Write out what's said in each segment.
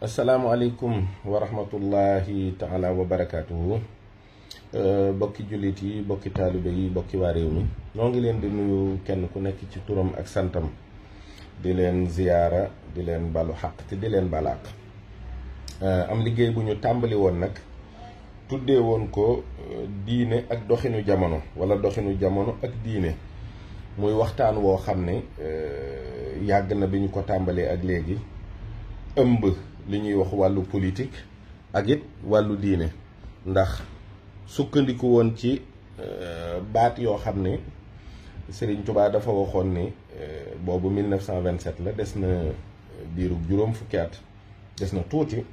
asalaamualeykum wa rahmatullahi taala wa barakaatuhu. bokki jullit yi, bokki taalibe yi, bokki waa réew mi, ñoo ngi leen di nuyu kenn ku nekk ci turam ak santam, di leen ziyaara, di leen balu xaq te di leen balaaq. am liggéey bu ñu tàmbali woon nag tuddee woon ko diine ak doxinu jamono, wala doxinu jamono ak diine, muy waxtaan woo xam ne yàgg na bi ñu ko tàmbalee ak léegi, ëmb li ñuy wax wàllu politique ak it wàllu diine, ndax sukkandiku woon ci baat yoo xam ne Serigne Touba dafa waxoon ni boobu 1927 la, des na diiru juróom fukki at, des na tuuti.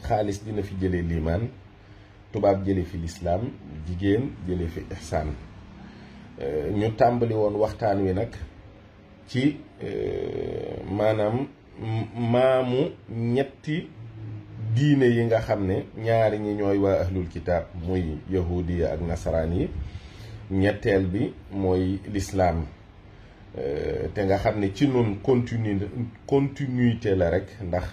Xaalis dina fi jëlee liimaan, tubaab jële fi lislaam, jigéen jële fi ihsaan. ñu tàmbali woon waxtaan wi nag ci maanaam maamu ñetti diine yi nga xam ne ñaari ñi ñooy waa ahlul kitaab, muy yahudiya ak nasaraan yi, ñetteel bi mooy lislaam, te nga xam ne ci nun continuité la rek, ndax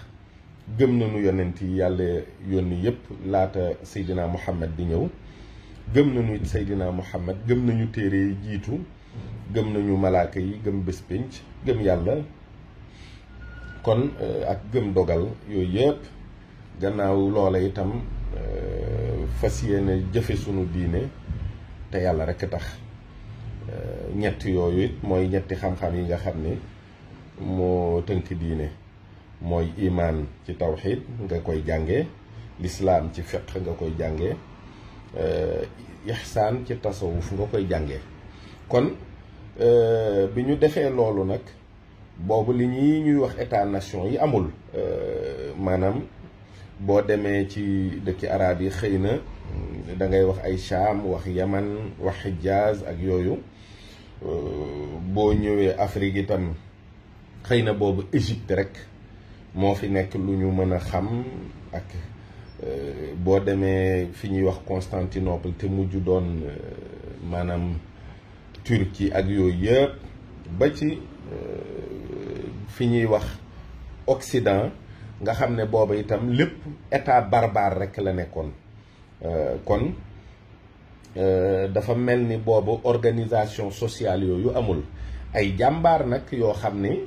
gëm nañu yonent yi yàlla yónni yépp laata Seydina Muhammad di ñëw, gëm nañu it Seydina Muhammad, gëm nañu téere yi jiitu, gëm nañu malaaka yi, gëm bés pénc, gëm yàlla, kon ak gëm dogal, yooyu yëpp gannaaw loola itam fas yéene jëfe sunu diine te yàlla rekk tax. ñett yooyu it mooy ñetti xam-xam yi nga xam ne moo tënk diine, mooy imaan ci tawxiid nga koy jànge, lislaam ci fiq nga koy jànge, ihsaan ci tasawuf nga koy jànge. kon bi ñu defee loolu nag, boobu li ñuy wax état nation yi amul. maanaam boo demee ci dëkki arab yi xëy na da ngay wax ay Shaam, wax Yaman, wax Hijaaz ak yooyu. boo ñëwee Afrique itam xëy na boobu Égypte rek moo fi nekk lu ñu mën a xam, ak boo demee fi ñuy wax Constantinople te mujj doon maanaam Turquie ak yooyu yëpp, ba ci fi ñuy wax Occident, nga xam ne booba itam lépp état barbare rek la nekkoon. kon dafa mel ni boobu organisation sociale yooyu amul. ay jàmbaar nag yoo xam ne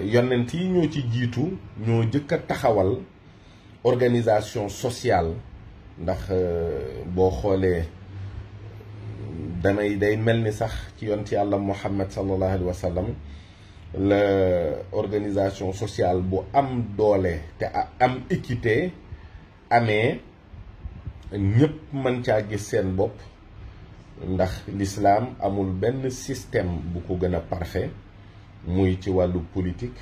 yonent yi ñoo ci jiitu, ñoo jëkk a taxawal organisation sociale. ndax boo xoolee day mel ni sax ci yonent yàlla Muhammad sallallahu alayhi wa sallam la organisation sociale bu am doole te am équité amee, ñëpp mën caa gis seen bopp, ndax l'islam amul benn système bu ko gën a parfait, muy ci wàllu politique,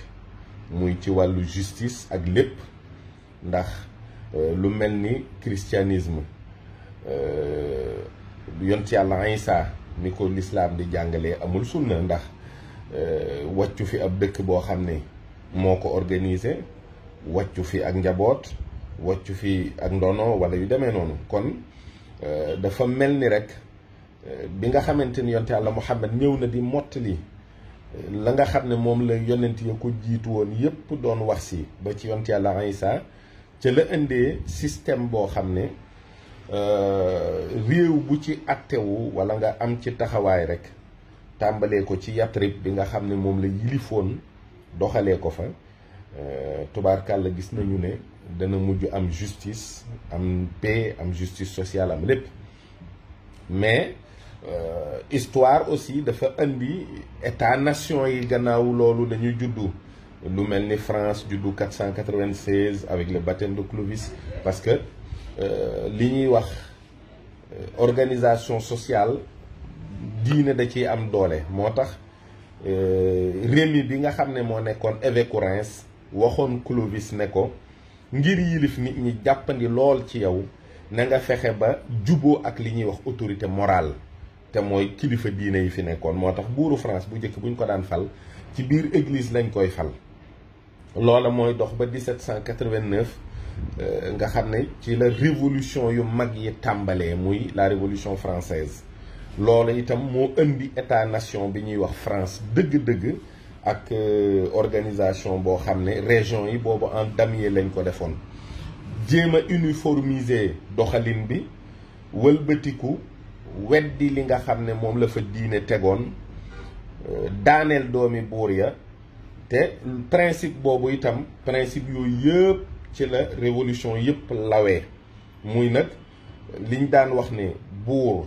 muy ci wàllu justice ak lépp. ndax lu mel ni christianisme, yonent yàlla Isa ni ko l'islam di jàngalee amul sunna, ndax wàccu fi ab dëkk boo xam ne moo ko organisé, wàccu fi ak njaboot, wàccu fi ak ndono wala yu demee noonu. kon dafa mel ni rek bi nga xamante ni yonent yàlla Muhammad ñëw na di mottali la nga xam ne moom la yonent ya ko jiitu woon yépp doon wax si, ba ci yonent yàlla Isa ca la indee système boo xam ne réew bu ci attewu wala nga am ci taxawaay rek, tàmbalee ko ci Yatrib bi nga xam ne moom la yilifoon, doxalee ko fa, tubaarkàlla gis nañu ne dana mujj am justice, am paix, am justice sociale, am lépp. mais histoire aussi dafa indi état nation yi gannaaw loolu dañuy juddu. lu mel ni France juddu 496 avec le baptême de Clovis, parce que li ñuy wax organisation sociale diine da ciy am doole. moo tax Rémi bi nga xam ne moo nekkoon évêque Reims waxoon Clovis ne ko, ngir yilif nit ñi jàppandi lool ci yow, na nga fexe ba juboo ak li ñuy wax autorité morale, te mooy kilifa diine yi fi nekkoon. moo tax buuru France bu njëkk buñ ko daan fal ci biir église lañ koy fal. loola mooy dox ba 1789 nga xam ne ci la révolution yu mag yi tàmbalee, muy la révolution française. loolu itam moo indi état nation bi ñuy wax France dëgg-dëgg ak organisation boo xam ne région yi boobu en damier lañ ko defoon jéem a uniformiser doxalin bi wëlbatiku weddi li nga xam ne moom la fa diine tegoon daaneel doomi buur ya te principe boobu itam principe yooyu yëpp ci la révolution yëpp lawee muy nag liñ daan wax ne buur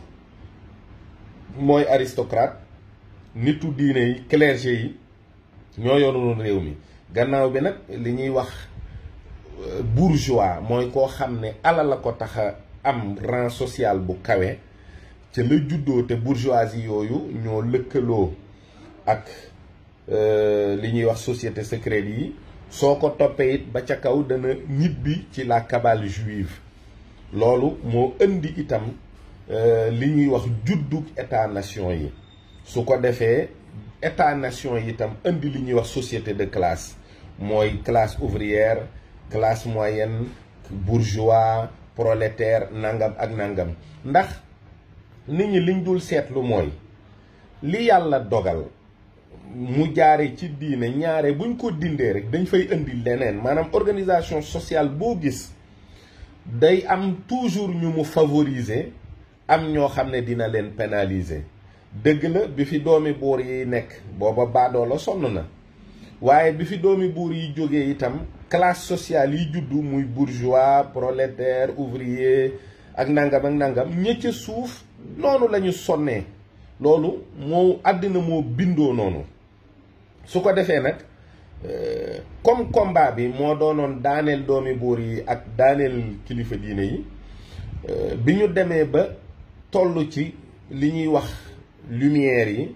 mooy aristocrate nitu diine yi clergé yi ñoo yoroon réew mi gannaaw bi nag li ñuy wax bourgeois mooy koo xam ne alal la ko tax a am rang social bu kawe ca la juddoo te bourgeoisie yooyu ñoo lëkkaloo ak li ñuy wax société secrète yi soo ko toppee it ba ca kaw dana ñibbi ci la cabale juive loolu moo indi itam li ñuy wax juddug état nation yi su ko defee état nation yi itam indi li ñuy wax société de classe mooy classe ouvrière classe moyenne bourgeois prolétaire nangam ak nangam ndax nit ñi liñ dul seetlu mooy li yàlla dogal mu jaare ci diine ñaare buñ ko dindee rek dañ fay indi leneen maanaam organisation sociale boo gis day am toujours ñu mu favoriser am ñoo xam ne dina leen pénaliser dëgg la bi fi doomi buur yi nekk booba baadoo la sonn na waaye bi fi doomi buur yi jógee itam classe sociale yi juddu muy bourgeois prolétaire ouvrier ak nangam ña ca suuf noonu la ñu sonnee loolu moo àddina moo bindoo noonu su ko defee nag comme combat bi moo doonoon daaneel doomi buur yi ak daaneel kilifa diine yi bi ñu demee ba toll ci li ñuy wax lumière yi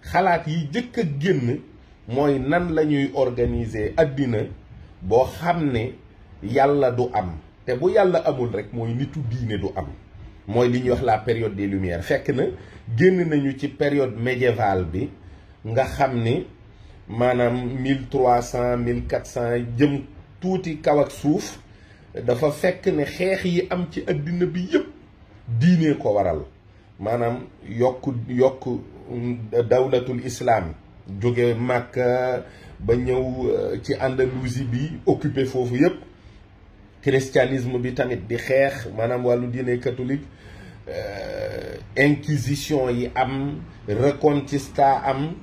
xalaat yi jëkk a génn mooy nan la ñuy organiser àddina boo xam ne yàlla du am te bu yàlla amul rek mooy nitu diine du am mooy li ñuy wax la période des lumières fekk na génn nañu ci période médiévale bi nga xam ni maanaam 1300 1400 jëm tuuti kaw ak suuf dafa fekk ne xeex yi am ci àddina bi yépp diine ko waral maanaam yokk dawlatul islam jóge Makka ba ñëw ci Andalousie bi occupé foofu yépp christianisme bi tamit di xeex maanaam wàllu diine catholique inquisition yi am reconquista am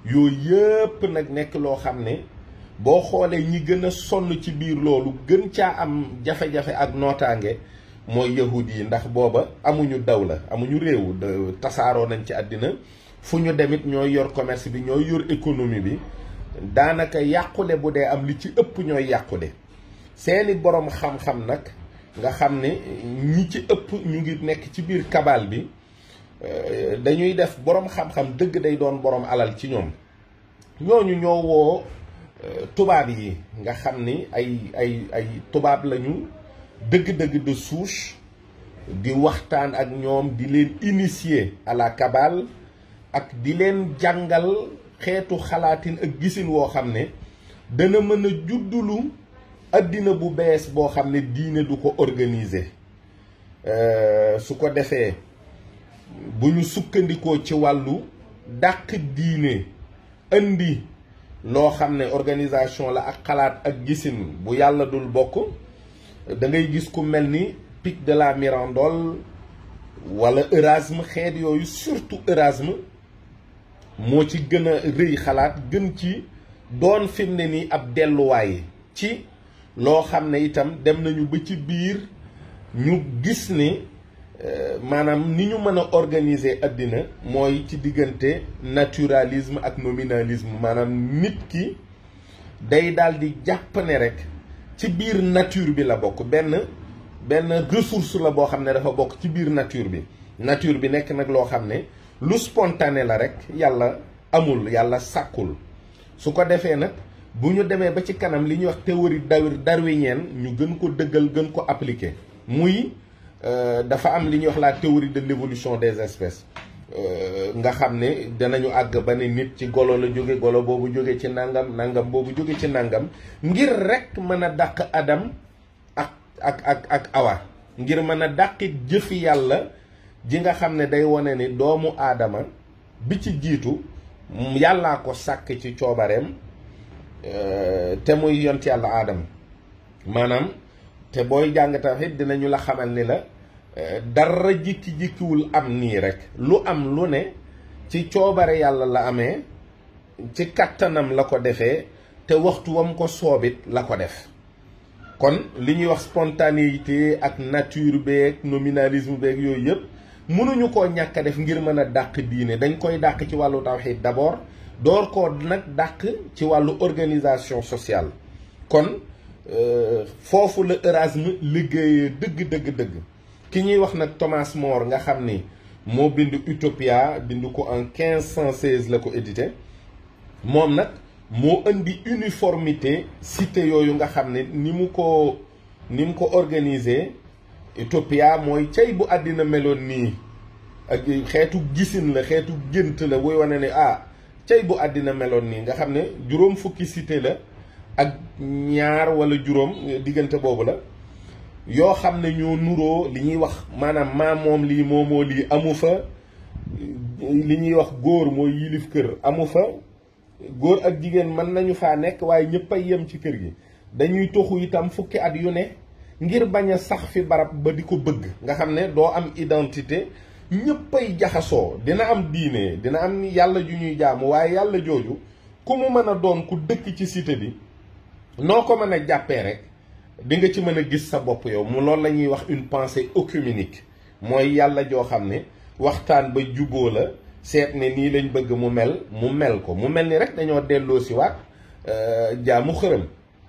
yooyu yëpp nag nekk loo xam ne boo xoolee ñi gën a sonn ci biir loolu gën caa am jafe-jafe ak nootaange mooy yahud yi ndax booba amuñu dawla amuñu réew tasaaroo nañ ci àddina fu ñu demit ñooy yor commerce bi ñooy yor économie bi daanaka yàqule bu dee am li ci ëpp ñooy yàqule seeni borom xam-xam nag nga xam ne ñi ci ëpp ñu ngi nekk ci biir kabal bi dañuy def borom xam-xam dëgg day doon borom alal ci ñoom ñooñu ñoo woo tubaab yi nga xam ni ay tubaab lañu dëgg-dëgg de souche di waxtaan ak ñoom di leen initier à la cabale ak di leen jàngal xeetu xalaatin ak gisin woo xam ne dana mën a juddulu addina bu bees boo xam ne diine du ko organiser su ko defee bu ñu sukkandikoo ci wàllu dàq diine indi loo xam ne organisation la ak xalaat ak gisin bu yàlla dul bokk da ngay gis ku mel ni Pic de la Mirandole wala Erasme xeet yooyu surtout Erasme moo ci gën a rëy xalaat gën ci doon fi mu ne nii ab delluwaay ci loo xam ne itam dem nañu ba ci biir ñu gis ni maanaam ni ñu mën a organiser àddina mooy ci diggante naturalisme ak nominalisme maanaam nit ki day daal di jàpp ne rek ci biir nature bi la bokk benn ressource la boo xam ne dafa bokk ci biir nature bi nekk nag loo xam ne lu spontané la rek yàlla amul yàlla sàkkul su ko defee nag bu ñu demee ba ci kanam li ñuy wax théorie darwinienne ñu gën ko dëggal gën ko appliquer muy dafa am li ñuy wax la théorie de l'évolution des espèces nga xam ne danañu àgg ba ne nit ci golo la jóge golo boobu jóge ci nangam boobu jóge ci nangam ngir rek mën a dàq Adam ak Awa ngir mën a dàqit jëfi yàlla ji nga xam ne day wone ni doomu aadama bi ci jiitu yàllaa ko sàkk ci coobareem te muy yont yàlla aadama maanaam te booy jàng tawhid dinañu la xamal ni la dara jikki-jikkiwul am nii rek lu am lu ne ci coobare yàlla la amee ci kattanam la ko defee te waxtu wam ko soobit la ko def kon li ñuy wax spontanéité ak nature beeg nominalisme beeg yooyu yëpp mënuñu koo ñàkk a def ngir mën a dàq diine dañ koy dàq ci wàllu tawhid d'abord door koo nag dàq ci wàllu organisation sociale kon foofu la Erasme liggéeyee dëgg ki ñuy wax nag Thomas More nga xam ni moo bind Utopia bind ko en 1516 la ko édité moom nag moo indi uniformité cité yooyu nga xam ne ni mu ko organisé Utopia mooy cey bu àddina meloon nii ak xeetu gisin la xeetu gént la buy wane ne cey bu àddina meloon nii nga xam ne juróom fukki cité la ak ñaar wala juróom diggante boobu la yoo xam ne ñoo nuroo li ñuy wax maanaam moom lii moomoo lii amu fa li ñuy wax góor mooy yilif kër amu fa góor ak jigéen mën nañu faa nekk waaye ñëpp ay yem ci kër gi dañuy toxu itam fukki at yu ne ngir bañ a sax fi barab ba di ko bëgg nga xam ne doo am identité ñëpp ay jaxasoo dina am diine dina am yàlla ju ñuy jaamu waaye yàlla jooju ku mu mën a doon ku dëkk ci cité bi noo ko mën a jàppee rek di nga ci mën a gis sa bopp yow mu loolu la ñuy wax une pensée œcuménique mooy yàlla joo xam ne waxtaan ba juboo la seet ne nii lañ bëgg mu mel ko mu mel ni rek dañoo delloo si waat jaamu xërëm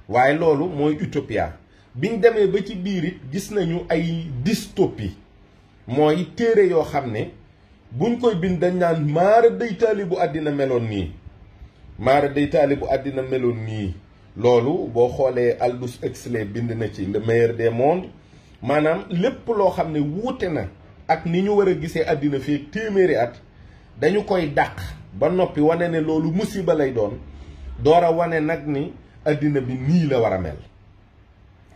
waaye loolu mooy utopia biñ demee ba ci biir it gis nañu ay dystopie mooy téere yoo xam ne buñ koy bind dañ naan maara daytaali bu àddina meloon nii loolu boo xoolee Aldous Huxley bind na ci le meilleur des mondes maanaam lépp loo xam ne wuute na ak ni ñu war a gisee àddina fii téeméeri at dañu koy dàq ba noppi wane ne loolu musiba lay doon door a wane nag ni àddina bi nii la war a mel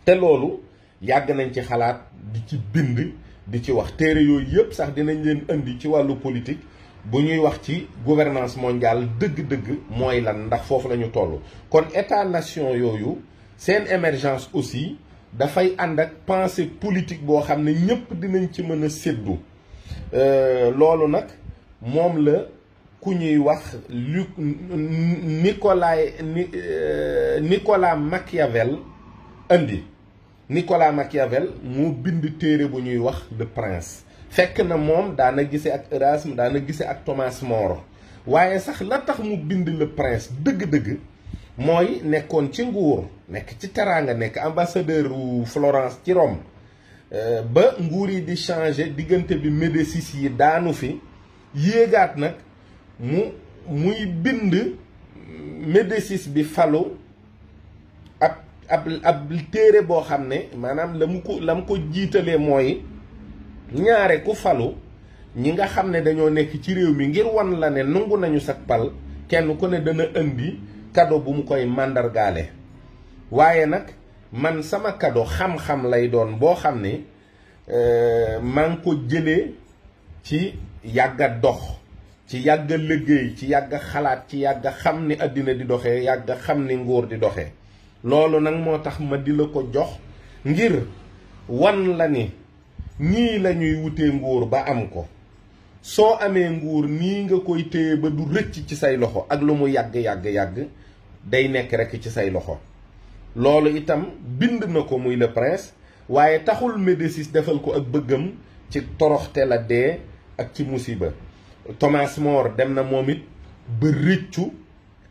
te loolu yàgg nañ ci xalaat di ci bind di ci wax téere yooyu yëpp sax dinañ leen indi ci wàllu politique bu ñuy wax ci gouvernance mondiale dëgg-dëgg mooy lan ndax foofu la ñu toll kon état nation yooyu seen émergence aussi dafay ànd ak pensée politique boo xam ne ñëpp dinañ ci mën a séddu loolu nag moom la ku ñuy wax Nicolas Machiavel indi Nicolas Machiavel moo bind téere bu ñuy wax Le Prince fekk na moom daana gise ak Erasme daana gise ak Thomas More waaye sax la tax mu bind Le Prince dëgg-dëgg mooy nekkoon ci nguur nekk ci teraanga nekk ambassadeur wu Florence ci Rome ba nguur yi di changer diggante bi Médicis yi daanu fi yéegaat nag muy bind Médicis bi falu ab téere boo xam ne maanaam la mu ko jiitalee mooy ñaare ku falu ñi nga xam ne dañoo nekk ci réew mi ngir wan la ne nangu nañu sak pal kenn ku ne dana indi cadeau bu mu koy màndargaale waaye nag man sama cadeau xam-xam lay doon boo xam ne maa ngi ko jëlee ci yàgga dox ci yàgga liggéey ci yàgga xalaat ci yàgga xam ni àddina di doxee yàgga xam ni nguur di doxee loolu nag moo tax ma di la ko jox ngir wan la ni nii la ñuy wutee nguur ba am ko soo amee nguur nii nga koy téye ba du rëcc ci say loxo ak lu mu yàgg day nekk rekk ci say loxo loolu itam bind na ko muy Le Prince waaye taxul Médicis defal ko ak bëggam ci toroxte la dee ak ci musiba Thomas More dem na moom it ba rëccu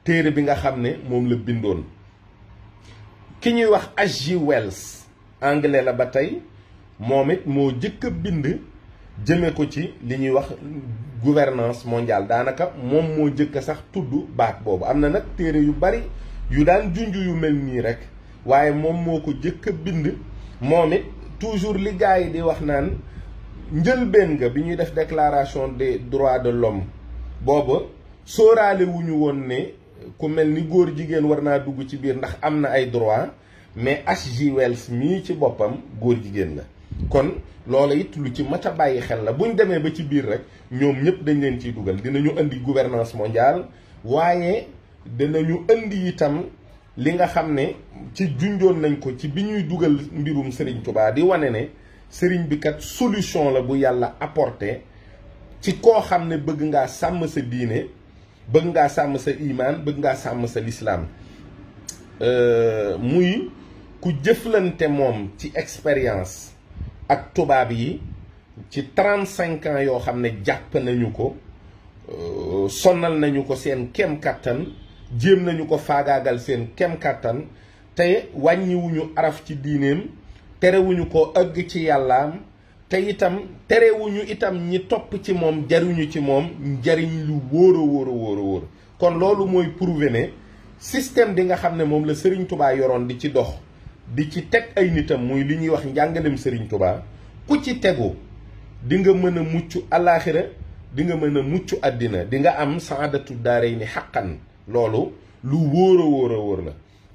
téere bi nga xam ne moom la bindoon ki ñuy wax H.G. Wells anglais la ba tey moom it moo jëkk a bind jëme ko ci li ñuy wax gouvernance mondiale daanaka moom moo jëkk a sax tudd baat boobu am na nag téere yu bari yu daan junj yu mel nii rek waaye moom moo ko jëkk a bind moom it toujours li gars yi di wax naan njëlbeen nga bi ñuy def déclaration des droits de l'homme booba sóoraale wu ñu woon ne ku mel ni góor jigéen war naa dugg ci biir ndax am na ay droit mais H.G. Wells mii ci boppam góor jigéen la kon loolu it lu ci mat a bàyyi xel la bu ñu demee ba ci biir rek ñoom ñëpp dañ leen ciy dugal dinañu indi gouvernance mondiale waaye dinañu indi itam li nga xam ne ci junjoon nañ ko ci bi ñuy dugal mbirum Serigne Touba di wane ne Serigne bi kat solution la bu yàlla apporté ci koo xam ne bëgg ngaa sàmm sa diine bëgg ngaa sàmm sa imaan bëgg ngaa sàmm sa lislaam muy ku jëflante moom ci expérience ak tubaab yi ci 35 ans yoo xam ne jàpp nañu ko sonal nañu ko seen kem kattan jéem nañu ko faagaagal seen kem kattan te wàññiwuñu araf ci diineem terewuñu ko ëgg ci yàllaam te itam terewuñu itam ñi topp ci moom jariñu ci moom njariñ lu wóor a wóor a wóor a wóor kon loolu mooy prouver ne système bi nga xam ne moom la Serigne Touba yoroon di ci dox di ci teg ay nitam muy li ñuy wax njàngalem Serigne Touba ku ci tegu di nga mën a mucc alaaxira di nga mën a mucc àddina di nga am saadatu daaray ni xaqan loolu lu wóor a wóor a wóor la.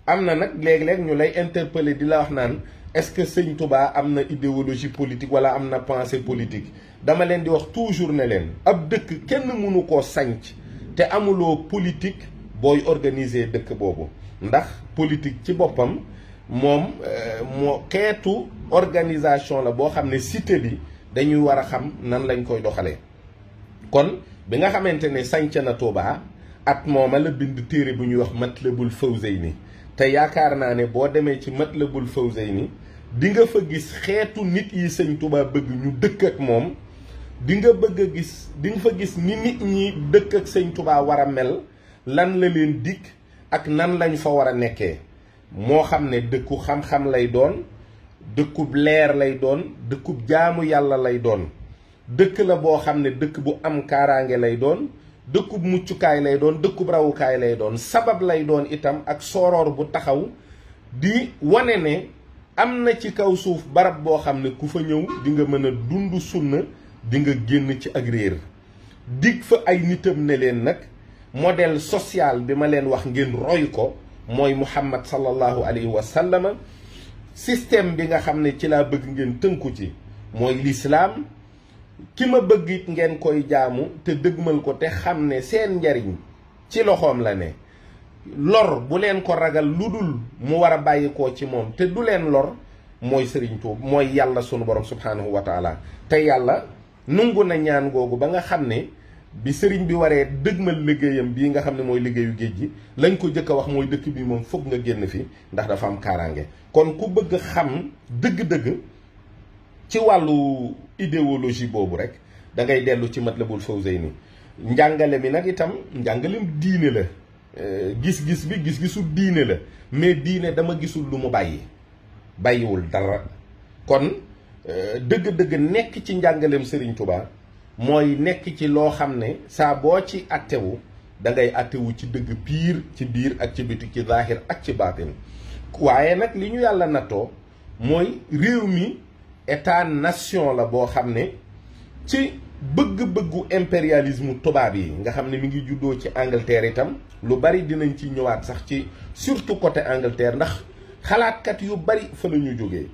am na nag léeg-léeg ñu lay interpeller di la wax naan est-ce que Sëñ Touba am na idéologie politique wala am na pensée politique dama leen di wax toujours ne leen ab dëkk kenn mënu koo sanc te amuloo politique booy organiser dëkk boobu ndax politique ci boppam moom moo xeetu organisation la boo xam ne cité bi dañuy war a xam nan lañ koy doxalee. kon bi nga xamante ne sanc na Touba at mooma la bind téere bu ñuy wax Matlabul Fawzayni te yaakaar naa ne boo demee ci Matlabul Fawzayni di nga fa gis xeetu nit yi Sëñ Touba bëgg ñu dëkk ak moom di nga bëgg a gis di nga fa gis ni nit ñi dëkk ak Sëñ Touba war a mel lan la leen dikk ak nan lañ fa war a nekkee moo xam ne dëkku xam-xam lay doon dëkkub leer lay doon dëkkub jaamu yàlla lay doon dëkk la boo xam ne dëkk bu am kaaraange lay doon dëkkub muccukaay lay doon dëkkub rawukaay lay doon sabab lay doon itam ak sooroor bu taxaw di wane ne am na ci kaw suuf barab boo xam ne ku fa ñëw di nga mën a dund sunna di nga génn ci ak réer dig fa ay nitam ne leen nag modèle social bi ma leen wax ngeen roy ko mooy Muhammad sallallahu alayhi wa sallam système bi nga xam ne ci laa bëgg ngeen tënku ci mooy lislaam ki ma bëgg it ngeen koy jaamu te dëgmal ko te xam ne seen njariñ ci loxoom la ne lor bu leen ko ragal lu dul mu war a bàyyi koo ci moom te du leen lor mooy Sëriñ Tuuba mooy yàlla sunu borom subhanahu wa taala te yàlla nungu na ñaan googu ba nga xam ne bi sëriñ bi waree dëgmal liggéeyam bii nga xam ne mooy liggéeyu géej gi lañ ko jëkk a wax mooy dëkk bi moom foog nga génn fi ndax dafa am kaaraange kon ku bëgg xam dëgg-dëgg ci wàllu idéologie boobu rek da ngay dellu ci Matlabul Fawzayni njàngale mi nag itam njàngalem diine la gis-gis bi gis-gisu diine la mais diine dama gisul lu mu bàyyiwul dara kon dëgg-dëgg nekk ci njàngalem Serigne Touba mooy nekk ci loo xam ne saa boo ci attewu da ngay attewu ci dëgg piir ci biir ak ci biti ci zaahir ak ci baatin waaye nag li ñu yàlla nattoo mooy réew mi état nation la boo xam ne ci bëgg-bëggu impérialisme tubaab yi nga xam ne mi ngi juddoo ci Angleterre itam lu bari dinañ ci ñëwaat sax ci surtout côté Angleterre ndax xalaatkat yu bari fa la ñu jógee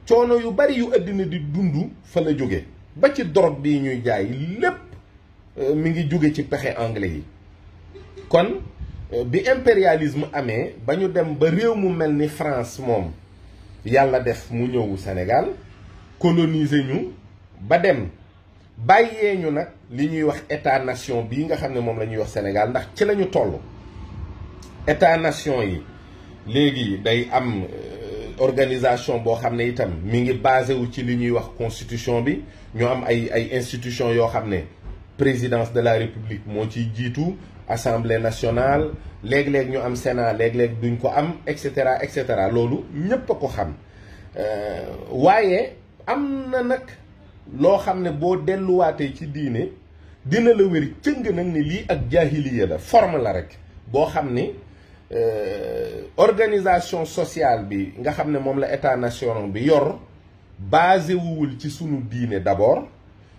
coono yu bari yu àddina di dund fa la jóge ba ci drogue bii ñuy jaay lépp mi ngi jóge ci pexe anglais yi kon bi impérialisme amee ba ñu dem ba réew mu mel ni France moom yàlla def mu ñëw Sénégal coloniser ñu ba dem bàyyee ñu nag li ñuy wax état nation bii nga xam ne moom la ñuy wax Sénégal ndax ci la ñu toll état nation yi léegi day am organisation boo xam ne itam mi ngi basé wu ci li ñuy wax constitution bi ñu am ay institution yoo xam ne présidence de la république moo ciy jiitu assemblée nationale léeg-léeg ñu am sénat léeg-léeg duñ ko am et cetera loolu ñépp a ko xam waaye am na nag loo xam ne boo delluwaatee ci diine dina la wér cëng nag ni lii ak jaahiliya la forme la rek boo xam ni organisation sociale bi nga xam ne moom la état national bi yor basé wuwul ci sunu diine d'abord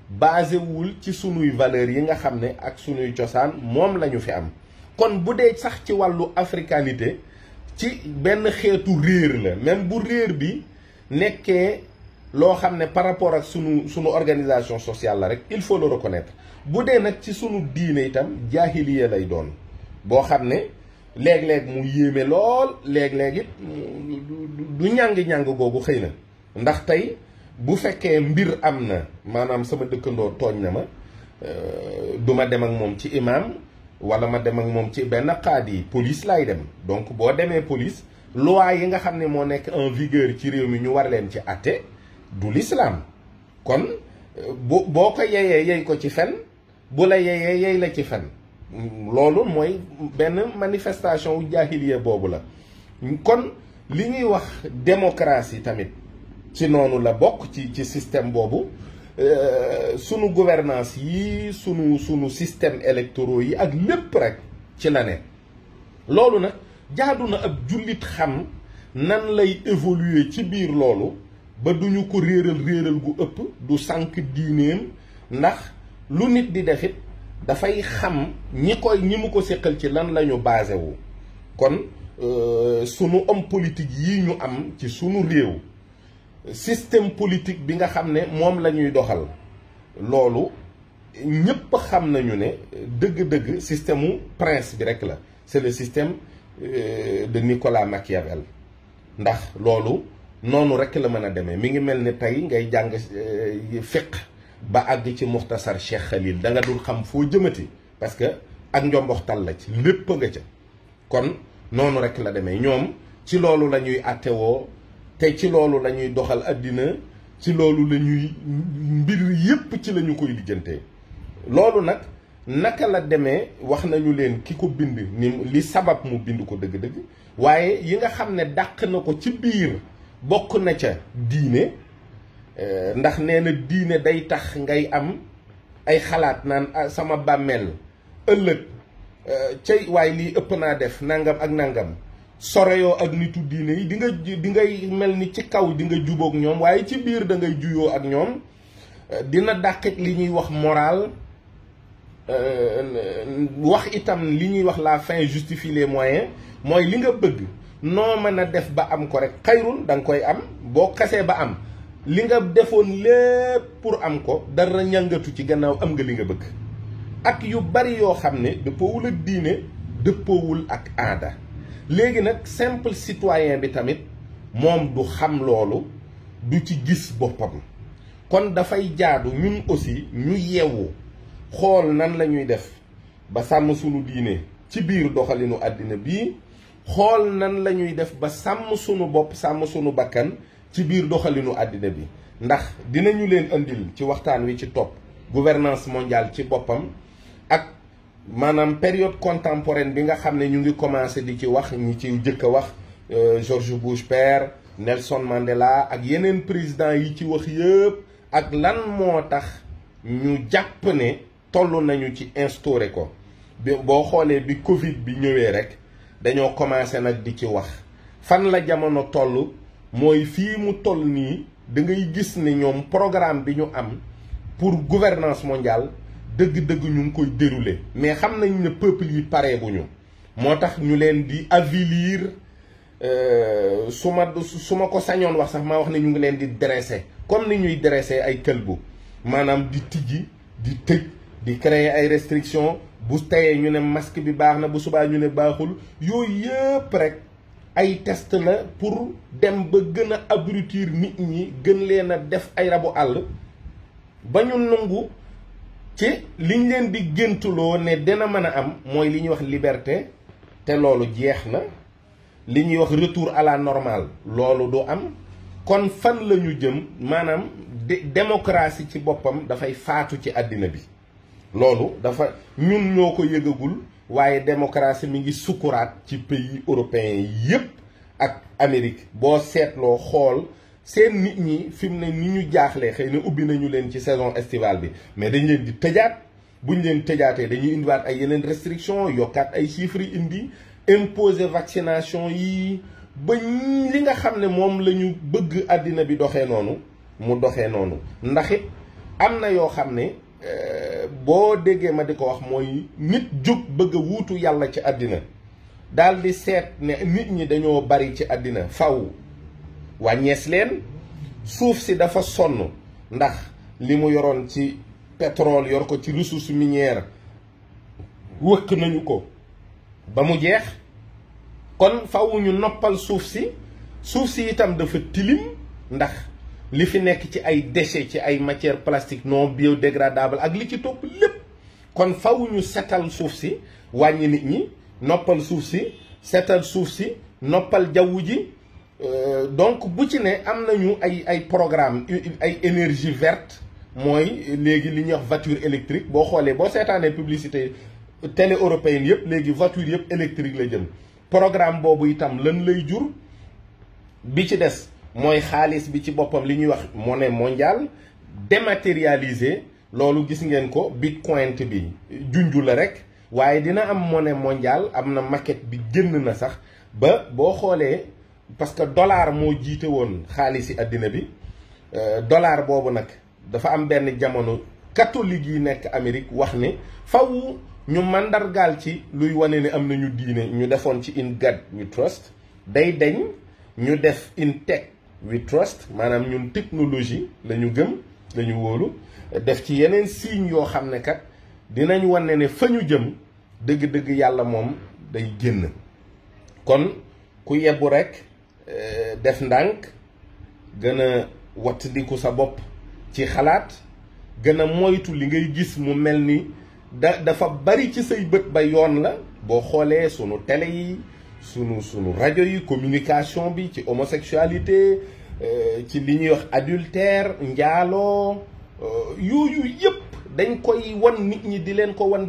basé wuwul ci sunuy valeurs yi nga xam ne ak sunuy cosaan moom la ñu fi am kon bu dee sax ci wàllu africanité ci benn xeetu réer la même bu réer bi nekkee loo xam ne par rapport ak sunu organisation sociale la rek il faut le reconnaître bu dee nag ci sunu diine itam jaahiliya lay doon boo xam ne léeg-léeg mu yéeme lool léeg-léeg it du ñàng-ñàng googu xëy na ndax tey bu fekkee mbir am na maanaam sama dëkkandoo tooñ na ma du ma dem ak moom ci imam wala ma dem ak moom ci benn qaadi police laay dem. donc boo demee police loi yi nga xam ne moo nekk en vigueur ci réew mi ñu war leen ci àtte du l'islam. kon boo ko yeyee yey ko ci fen bu la yeyee yey la ci fen loolu mooy benn manifestation wu jaahiliya boobu la. kon li ñuy wax démocratie tamit ci noonu la bokk ci système boobu. sunu gouvernance yi sunu système électoraux yi ak lépp rek ci la ne. loolu nag jaadu na ab jullit xam nan lay évoluer ci biir loolu ba duñu ko réeral gu ëpp du sànk diineem ndax lu nit di defit dafay xam ñi mu ko séqal ci lan la ñu basé wu. kon sunu homme politique yi ñu am ci sunu réew système politique bi nga xam ne moom la ñuy doxal loolu ñëpp xam nañu ne dëgg-dëgg système mu prince bi rek la. c'est le système de Nicolas Machiavel ndax loolu noonu rek la mën a demee mi ngi mel ni tey ngay jàng fiqh ba àgg ci muxtasar Cheikh Khalil da nga dul xam foo jëmati parce que ak njomboxtal la ci lépp nga ca. kon noonu rek la demee ñoom ci loolu la ñuy àttewoo te ci loolu la ñuy doxal àddina ci loolu la ñuy mbir yépp ci la ñu koy lijjantee. loolu nag naka la demee wax nañu leen ki ko bind ni li sabab mu bind ko dëgg-dëgg waaye yi nga xam ne dàq na ko ci biir bokk na ca diine ndax nee na diine day tax ngay am ay xalaat naan sama bàmmeel ëllëg cay waaye lii ëpp naa def nangam ak nangam. soreyoo ak nitu diine yi di ngay mel ni ci kaw di nga jubóog ñoom waaye ci biir da ngay juyoo ak ñoom. dina dàqit li ñuy wax moral wax itam li ñuy wax la fin justifie les moyens mooy li nga bëgg noo mën a def ba am ko rek xayrul da nga koy am boo xasee ba am li nga defoon lépp pour am ko dara ñàngatu ci gannaaw am nga li nga bëgg. ak yu bari yoo xam ne dëppoowul ak diine dëppoowul ak aada. léegi nag simple citoyen bi tamit moom du xam loolu du ci gis boppam kon dafay jaadu ñun aussi ñu yeewu xool nan la ñuy def ba sàmm sunu diine ci biir doxalinu àddina bii xool nan la ñuy def ba sàmm sunu bopp sàmm sunu bakkan ci biir doxalinu àddina bi ndax dinañu leen andil ci waxtaan wi ci topp gouvernance mondiale ci boppam ak maanaam période contemporaine bi nga xam ne ñu ngi commencé di ci wax ñi ci jëkk a wax George Bush père Nelson Mandela ak yeneen président yi ci wax yëpp ak lan moo tax ñu jàpp ne toll nañu ci instauré ko boo xoolee bi Covid bi ñëwee rek dañoo commencé nag di ci wax fan la jamono toll mooy fii mu toll nii da ngay gis ne ñoom programme bi ñu am pour gouvernance mondiale dëgg-dëgg ñu ngi koy dérouler mais xam nañ ne peuple yi paree bu ñu moo tax ñu leen di avilir su ma ko sañoon wax sax maa wax ne ñu ngi leen di dresser comme ni ñuy dresser ay këlbu maanaam di tijji di tëj di créer ay restrictions bu teyee ñu ne masque bi baax na bu subaa ñu ne baaxul yooyu yëpp rek ay test la pour dem ba gën a abrutir nit ñi gën leen a def ay rabu àll ba ñu nangu ci liñ leen di géntuloo ne dina mën a am mooy li ñuy wax liberté te loolu jeex na li ñuy wax retour à la normale loolu du am kon fan la ñu jëm maanaam démocratie ci boppam dafay faatu ci àddina bi loolu dafa ñun ñoo ko yëgagul waaye démocratie mi ngi sukkuraat ci pays européens yépp ak Amérique boo seetloo xool seen nit ñi fi mu ne ni ñu jaaxlee xëy na ubbi nañu leen ci saison estivale bi mais dañ leen di tëjaat buñ leen tëjaatee dañuy indiwaat ay yeneen restriction yokkaat ay chiffres yi indi imposer vaccination yi ba li nga xam ne moom la ñu bëgg àddina bi doxee noonu mu doxee noonu ndax it am na yoo xam ne boo déggee ma di ko wax mooy nit jóg bëgg a wuutu yàlla ci àddina daal di seet ne nit ñi dañoo bari ci àddina faw wàññees leen suuf si dafa sonn ndax li mu yoroon ci pétrole yor ko ci ressource minière wëkk nañu ko ba mu jeex. kon faw ñu noppal suuf si itam dafa tilim ndax li fi nekk ci ay déchets ci ay matières plastiques non biodégradables ak li ci topp lépp. kon faw ñu setal suuf si wàññi nit ñi noppal suuf si setal suuf si noppal jaww ji donc bu ci ne am nañu ay programme ay énergie verte mooy léegi li ñuy wax voiture électrique boo xoolee boo seetaanee publicité télé européenne yëpp léegi voiture yëpp électrique la jëm. programme boobu itam lan lay jur bi ci des mooy xaalis bi ci boppam li ñuy wax monnaie mondiale dématérialisée loolu gis ngeen ko bitcoin bi junju la rek waaye dina am monnaie mondiale am na maquette bi génn na sax ba boo xoolee parce que dollar moo jiite woon xaalis yi àddina bi dollar boobu nag dafa am benn jamono catholique yi nekk Amérique wax ne faw ñu mandargaal ci luy wane ne am nañu diine ñu defoon ci in God we trust day deñ ñu def in tech we trust maanaam ñun technologie la ñu gëm la ñu wóolu def ci yeneen signe yoo xam ne kat dinañ wane ne fa ñu jëm dëgg-dëgg yàlla moom day génn. kon ku yebbu rek def ndànk gën a wattandiku sa bopp ci xalaat gën a moytu li ngay gis mu mel ni dafa bari ci say bët ba yoon la boo xoolee sunu télé yi sunu rajo yi communication bi ci homosexualité ci li ñuy wax adultère njaaloo yooyu yëpp dañ koy wan nit ñi di leen ko wan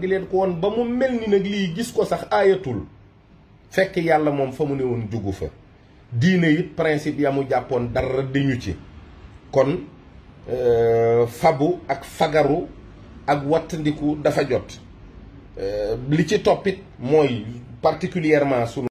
ba mu mel ni nag lii gis ko sax aayatul fekk yàlla moom fa mu ne woon jugu fa diine it principe ya mu jàppoon dara dañu ci kon fabu ak fagaru ak wattandiku dafa jot li ci toppit mooy particulièrement sunu